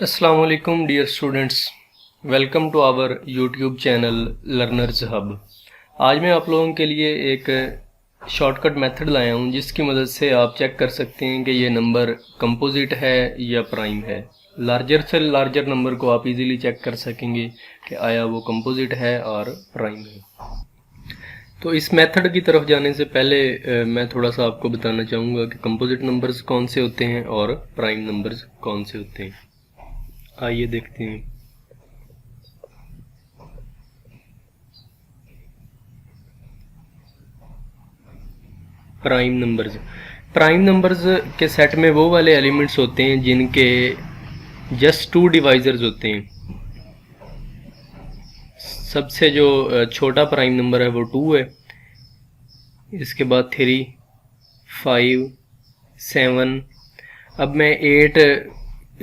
अस्सलाम वालेकुम dear students, welcome to our YouTube channel Learners Hub. आज मैं आप लोगों के लिए एक शॉर्टकट मेथड लाया हूं जिसकी मदद से आप चेक कर सकते हैं कि ये नंबर कंपोजिट है या प्राइम है। लार्जर से लार्जर नंबर को आप इजीली चेक कर सकेंगे कि आया वो कंपोजिट है और प्राइम है। तो इस मेथड की तरफ जाने से पहले मैं थोड़ा सा आपको बताना चाहूँगा कि कंपोजिट नंबर्स कौन से होते हैं और प्राइम नंबर्स कौन से होते हैं। आइए देखते हैं। प्राइम नंबर्स के सेट में वो वाले एलिमेंट्स होते हैं जिनके जस्ट टू डिवाइजर्स होते हैं। सबसे जो छोटा प्राइम नंबर है वो 2 है, इसके बाद 3, 5, 7। अब मैं 8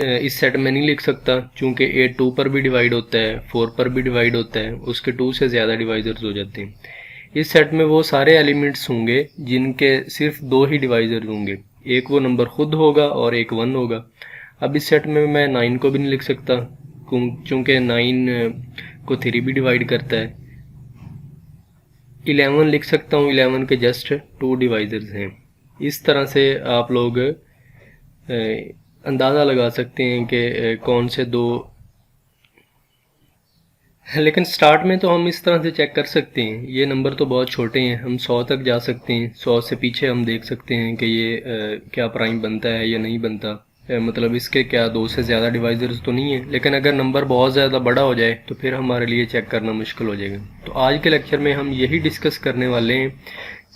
इस सेट में नहीं लिख सकता क्योंकि 8 2 पर भी डिवाइड होता है, 4 पर भी डिवाइड होता है, उसके 2 से ज़्यादा डिवाइजर्स हो जाते हैं। इस सेट में वो सारे एलिमेंट्स होंगे जिनके सिर्फ 2 ही डिवाइजर्स होंगे, एक वो नंबर खुद होगा और एक 1 होगा। अब इस सेट में मैं 9 को भी नहीं लिख सकता क्योंकि 9 को 3 भी डिवाइड करता है। 11 लिख सकता हूँ, 11 के जस्ट 2 डिवाइजर्स हैं। इस तरह से आप लोग अंदाज़ा लगा सकते हैं कि कौन से दो। लेकिन स्टार्ट में तो हम इस तरह से चेक कर सकते हैं, ये नंबर तो बहुत छोटे हैं, हम 100 तक जा सकते हैं। 100 से पीछे हम देख सकते हैं कि ये क्या प्राइम बनता है या नहीं बनता। मतलब इसके क्या 2 से ज़्यादा डिवाइजर्स तो नहीं है, लेकिन अगर नंबर बहुत ज़्यादा बड़ा हो जाए तो फिर हमारे लिए चेक करना मुश्किल हो जाएगा। तो आज के लेक्चर में हम यही डिस्कस करने वाले हैं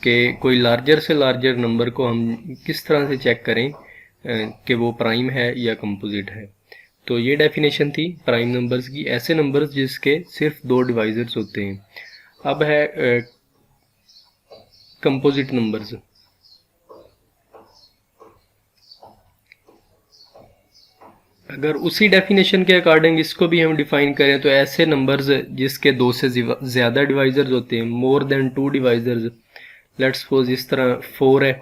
कि कोई लार्जर से लार्जर नंबर को हम किस तरह से चेक करें कि वो प्राइम है या कंपोजिट है। तो ये डेफिनेशन थी प्राइम नंबर्स की, ऐसे नंबर्स जिसके सिर्फ 2 डिवाइजर्स होते हैं। अब है कंपोजिट नंबर्स। अगर उसी डेफिनेशन के अकॉर्डिंग इसको भी हम डिफाइन करें तो ऐसे नंबर्स जिसके 2 से ज़्यादा डिवाइजर्स होते हैं, more than 2 divisors. Let's suppose इस तरह 4 है,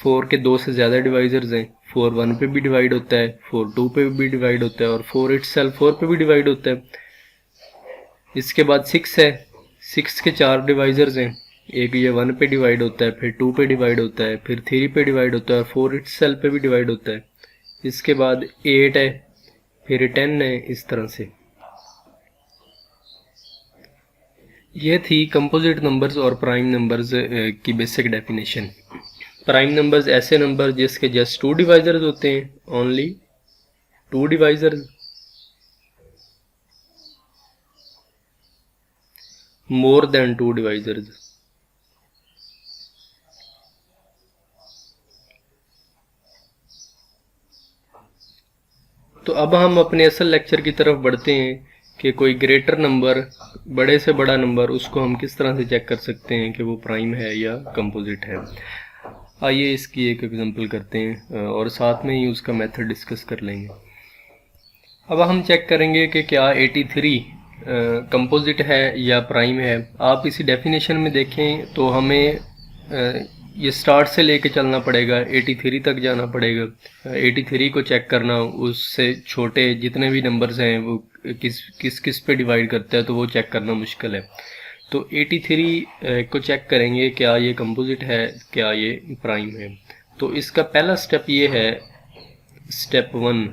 4 के 2 से ज़्यादा डिवाइजर्स हैं। 4 1 पे भी डिवाइड होता है, 4 2 पे भी डिवाइड होता है और 4 इटसेल्फ 4 पे भी डिवाइड होता है। इसके बाद 6 है, 6 के 4 डिवाइजर्स हैं। एक ये 1 पे डिवाइड होता है, फिर 2 पे डिवाइड होता है, फिर 3 पे डिवाइड होता है और 4 इटसेल्फ पे भी डिवाइड होता है। इसके बाद 8 है, फिर 10 है। इस तरह से ये थी कंपोजिट नंबर्स और प्राइम नंबर्स की बेसिक डेफिनेशन। प्राइम नंबर्स ऐसे नंबर जिसके जस्ट 2 डिवाइजर्स होते हैं, only 2 divisors. More than 2 divisors. तो अब हम अपने असल लेक्चर की तरफ बढ़ते हैं कि कोई ग्रेटर नंबर, बड़े से बड़ा नंबर, उसको हम किस तरह से चेक कर सकते हैं कि वो प्राइम है या कंपोजिट है। आइए इसकी एक एग्जांपल करते हैं और साथ में ही उसका मेथड डिस्कस कर लेंगे। अब हम चेक करेंगे कि क्या 83 कंपोजिट है या प्राइम है। आप इसी डेफिनेशन में देखें तो हमें ये स्टार्ट से लेके चलना पड़ेगा, 83 तक जाना पड़ेगा। 83 को चेक करना, उससे छोटे जितने भी नंबर्स हैं वो किस पे डिवाइड करता है, तो वो चेक करना मुश्किल है। तो 83 को चेक करेंगे क्या ये कंपोजिट है, क्या ये प्राइम है। तो इसका पहला स्टेप ये है, स्टेप 1,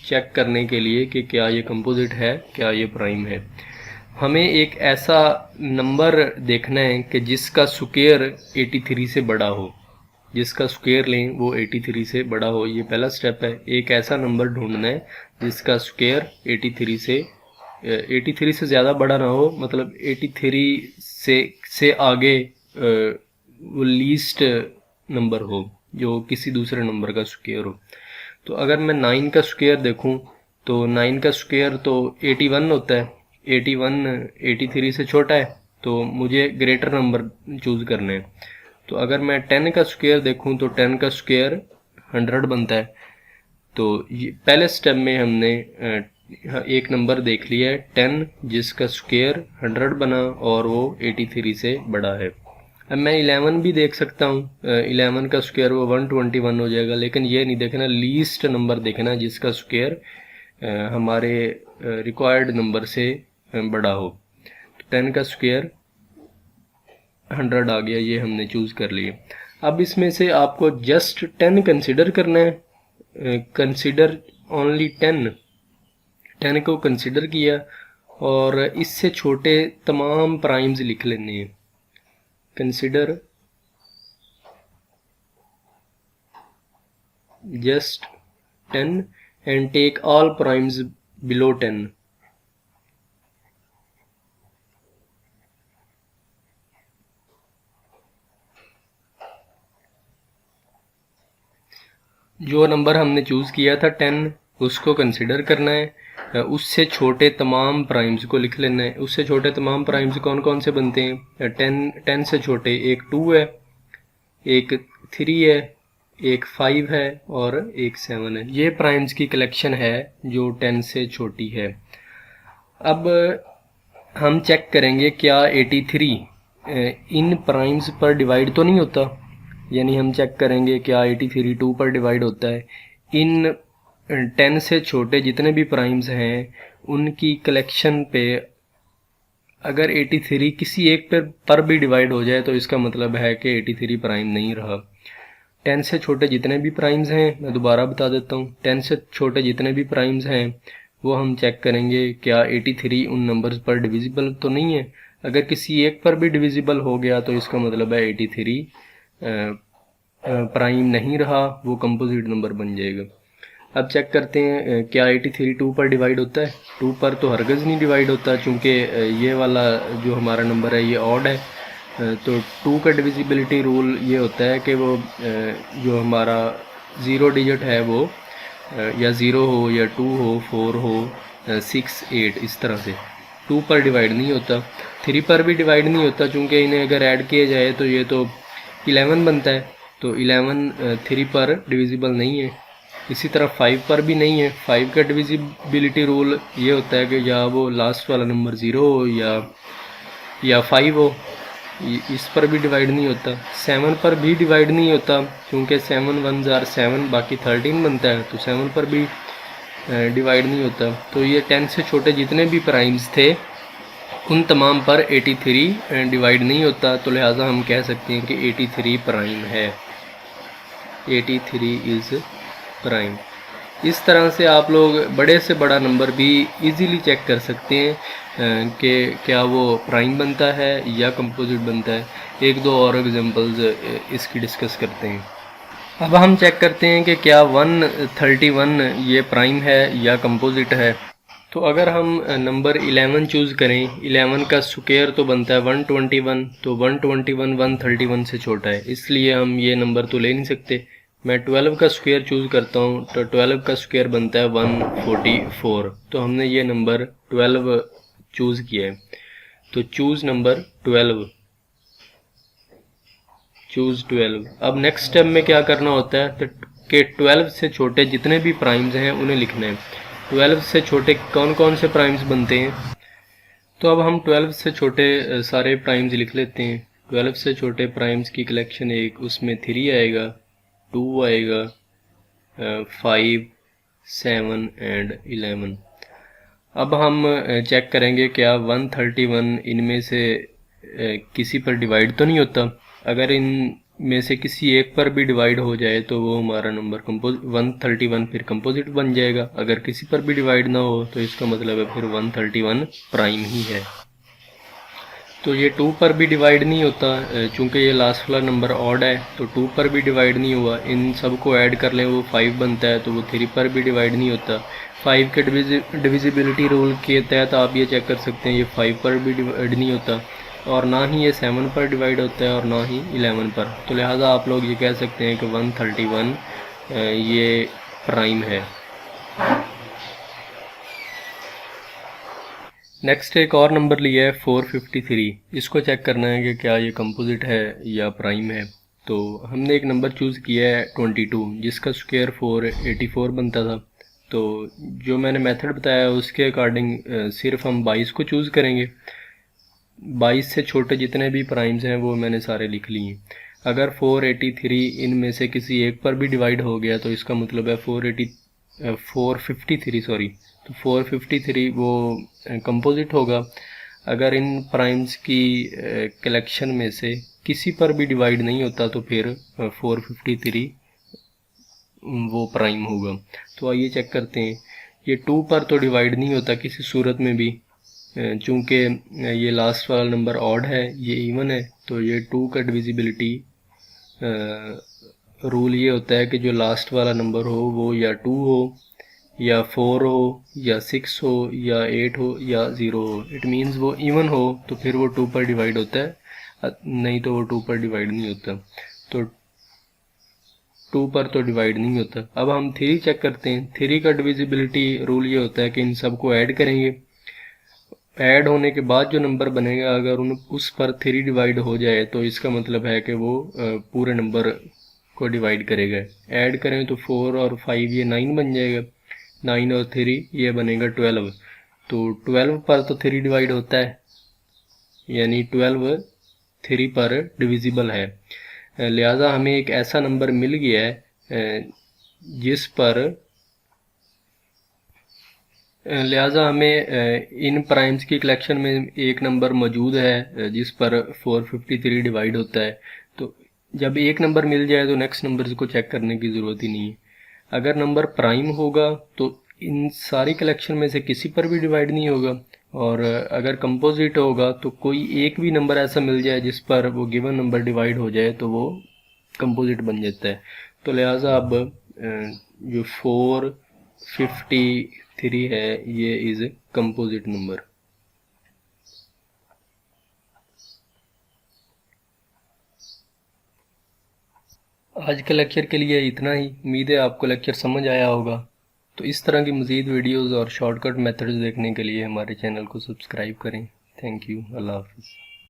चेक करने के लिए कि क्या ये कंपोजिट है, क्या ये प्राइम है। हमें एक ऐसा नंबर देखना है कि जिसका स्क्वायर 83 से बड़ा हो, जिसका स्क्वायर लें वो 83 से बड़ा हो। ये पहला स्टेप है, एक ऐसा नंबर ढूंढना है जिसका स्क्वायर 83 से ज़्यादा बड़ा ना हो, मतलब 83 से आगे वो लीस्ट नंबर हो जो किसी दूसरे नंबर का स्क्वायर हो। तो अगर मैं 9 का स्क्वायर देखूं तो 9 का स्क्वायर तो 81 होता है। 81 83 से छोटा है, तो मुझे ग्रेटर नंबर चूज़ करना है। तो अगर मैं 10 का स्क्वायर देखूं तो 10 का स्क्वायर 100 बनता है। तो ये पहले स्टेप में हमने एक नंबर देख लिया है 10 जिसका स्क्वायर 100 बना और वो 83 से बड़ा है। अब मैं 11 भी देख सकता हूँ, 11 का स्क्वायर वो 121 हो जाएगा, लेकिन ये नहीं देखना, लीस्ट नंबर देखना जिसका स्क्वायर हमारे रिक्वायर्ड नंबर से बड़ा हो। तो 10 का स्क्वायर 100 आ गया, ये हमने चूज़ कर लिया। अब इसमें से आपको जस्ट 10 कंसिडर करना है, कंसिडर ओनली 10 को कंसिडर किया और इससे छोटे तमाम प्राइम्स लिख लेने हैं। Consider just 10 and take all primes below 10। जो नंबर हमने चूज़ किया था 10, उसको कंसिडर करना है, उससे छोटे तमाम प्राइम्स को लिख लेना है। उससे छोटे तमाम प्राइम्स कौन कौन से बनते हैं? 10 से छोटे एक 2 है, एक 3 है, एक 5 है और एक 7 है। ये प्राइम्स की कलेक्शन है जो 10 से छोटी है। अब हम चेक करेंगे क्या 83 इन प्राइम्स पर डिवाइड तो नहीं होता, यानी हम चेक करेंगे क्या 83 2 पर डिवाइड होता है। इन 10 से छोटे जितने भी प्राइम्स हैं उनकी कलेक्शन पे अगर 83 किसी एक पर भी डिवाइड हो जाए तो इसका मतलब है कि 83 प्राइम नहीं रहा। 10 से छोटे जितने भी प्राइम्स हैं, मैं दोबारा बता देता हूँ, 10 से छोटे जितने भी प्राइम्स हैं वो हम चेक करेंगे क्या 83 उन नंबर्स पर डिविजिबल तो नहीं है। अगर किसी एक पर भी डिविजिबल हो गया तो इसका मतलब है 83 प्राइम नहीं रहा, वो कंपोजिट नंबर बन जाएगा। अब चेक करते हैं क्या 83 2 पर डिवाइड होता है। 2 पर तो हरगज़ नहीं डिवाइड होता, चूँकि ये वाला जो हमारा नंबर है ये ऑड है। तो 2 का डिविजिबिलिटी रूल ये होता है कि वो जो हमारा 0 डिजिट है वो या 0 हो या 2 हो 4 हो 6 8 इस तरह से 2 पर डिवाइड नहीं होता। 3 पर भी डिवाइड नहीं होता, चूँकि इन्हें अगर ऐड किया जाए तो ये तो 11 बनता है, तो 11 3 पर डिविजिबल नहीं है। इसी तरह 5 पर भी नहीं है। 5 का डिविजिबिलिटी रूल ये होता है कि या वो लास्ट वाला नंबर 0 हो या 5 हो, इस पर भी डिवाइड नहीं होता। 7 पर भी डिवाइड नहीं होता, क्योंकि 7 1s are 7 बाकी 13 बनता है, तो 7 पर भी डिवाइड नहीं होता। तो ये 10 से छोटे जितने भी प्राइम्स थे उन तमाम पर 83 डिवाइड नहीं होता, तो लिहाजा हम कह सकते हैं कि 83 प्राइम है। 83 इज़ प्राइम। इस तरह से आप लोग बड़े से बड़ा नंबर भी इजीली चेक कर सकते हैं कि क्या वो प्राइम बनता है या कंपोजिट बनता है। एक दो और एग्जांपल्स इसकी डिस्कस करते हैं। अब हम चेक करते हैं कि क्या 131 ये प्राइम है या कंपोजिट है। तो अगर हम नंबर 11 चूज़ करें, 11 का स्क्वायर तो बनता है 121, तो 121 131 से छोटा है, इसलिए हम ये नंबर तो ले नहीं सकते। मैं 12 का स्क्वायर चूज़ करता हूँ, तो 12 का स्क्वायर बनता है 144, तो हमने ये नंबर 12 चूज़ किया है। तो चूज़ नंबर 12, चूज़ 12। अब नेक्स्ट स्टेप में क्या करना होता है तो कि 12 से छोटे जितने भी प्राइम्स हैं उन्हें लिखना है। 12 से छोटे कौन कौन से प्राइम्स बनते हैं, तो अब हम 12 से छोटे सारे प्राइम्स लिख लेते हैं। 12 से छोटे प्राइम्स की कलेक्शन एक, उसमें 3 आएगा, 2 आएगा, 5 7 एंड 11। अब हम चेक करेंगे क्या 131 इनमें से किसी पर डिवाइड तो नहीं होता। अगर इन में से किसी एक पर भी डिवाइड हो जाए तो वो हमारा नंबर 131 फिर कंपोजिट बन जाएगा। अगर किसी पर भी डिवाइड ना हो तो इसका मतलब है फिर 131 प्राइम ही है। तो ये 2 पर भी डिवाइड नहीं होता, चूँकि ये लास्ट वाला नंबर ऑड है, तो 2 पर भी डिवाइड नहीं हुआ। इन सब को ऐड कर लें वो 5 बनता है, तो वो 3 पर भी डिवाइड नहीं होता। 5 के डिविजिबिलिटी रूल के तहत आप ये चेक कर सकते हैं ये 5 पर भी डिवाइड नहीं होता, और ना ही ये 7 पर डिवाइड होता है और ना ही 11 पर। तो लिहाजा आप लोग ये कह सकते हैं कि 131 ये प्राइम है। नेक्स्ट एक और नंबर लिया है 453। इसको चेक करना है कि क्या ये कंपोजिट है या प्राइम है। तो हमने एक नंबर चूज़ किया है 22, जिसका स्क्वायर 484 बनता था। तो जो मैंने मेथड बताया उसके अकॉर्डिंग सिर्फ हम 22 को चूज़ करेंगे। 22 से छोटे जितने भी प्राइम्स हैं वो मैंने सारे लिख लिए। अगर 483 इनमें से किसी एक पर भी डिवाइड हो गया तो इसका मतलब है 453 सॉरी, तो 453 वो कंपोजिट होगा। अगर इन प्राइम्स की कलेक्शन में से किसी पर भी डिवाइड नहीं होता तो फिर 453 वो प्राइम होगा। तो आइए चेक करते हैं। ये 2 पर तो डिवाइड नहीं होता किसी सूरत में भी, चूँकि ये लास्ट वाला नंबर ऑड है, ये इवन है, तो ये 2 का डिविजिबिलिटी रूल ये होता है कि जो लास्ट वाला नंबर हो वो या 2 हो या 4 हो या 6 हो या 8 हो या 0 हो। इट मीन्स वो इवन हो तो फिर वो 2 पर डिवाइड होता है, नहीं तो वो 2 पर डिवाइड नहीं होता। तो 2 पर तो डिवाइड नहीं होता। अब हम 3 चेक करते हैं। 3 का डिविजिबिलिटी रूल ये होता है कि इन सबको ऐड करेंगे, ऐड होने के बाद जो नंबर बनेगा अगर उस पर 3 डिवाइड हो जाए तो इसका मतलब है कि वो पूरे नंबर को डिवाइड करेगा। ऐड करें तो 4 और 5 ये 9 बन जाएगा, 9 और 3 ये बनेगा 12। तो 12 पर तो 3 डिवाइड होता है, यानी 12 3 पर डिविजिबल है। लिहाजा हमें एक ऐसा नंबर मिल गया है जिस पर लिहाजा हमें इन प्राइम्स की कलेक्शन में एक नंबर मौजूद है जिस पर 453 डिवाइड होता है। तो जब एक नंबर मिल जाए तो नेक्स्ट नंबर को चेक करने की ज़रूरत ही नहीं है। अगर नंबर प्राइम होगा तो इन सारी कलेक्शन में से किसी पर भी डिवाइड नहीं होगा, और अगर कंपोजिट होगा तो कोई एक भी नंबर ऐसा मिल जाए जिस पर वो गिवन नंबर डिवाइड हो जाए तो वो कंपोजिट बन जाता है। तो लिहाजा अब जो 453 है ये इज़ कंपोजिट नंबर। आज के लेक्चर के लिए इतना ही। उम्मीद है आपको लेक्चर समझ आया होगा। तो इस तरह की मज़ीद वीडियोज़ और शॉर्टकट मेथड्स देखने के लिए हमारे चैनल को सब्सक्राइब करें। Thank you. अल्लाह हाफ़िज़।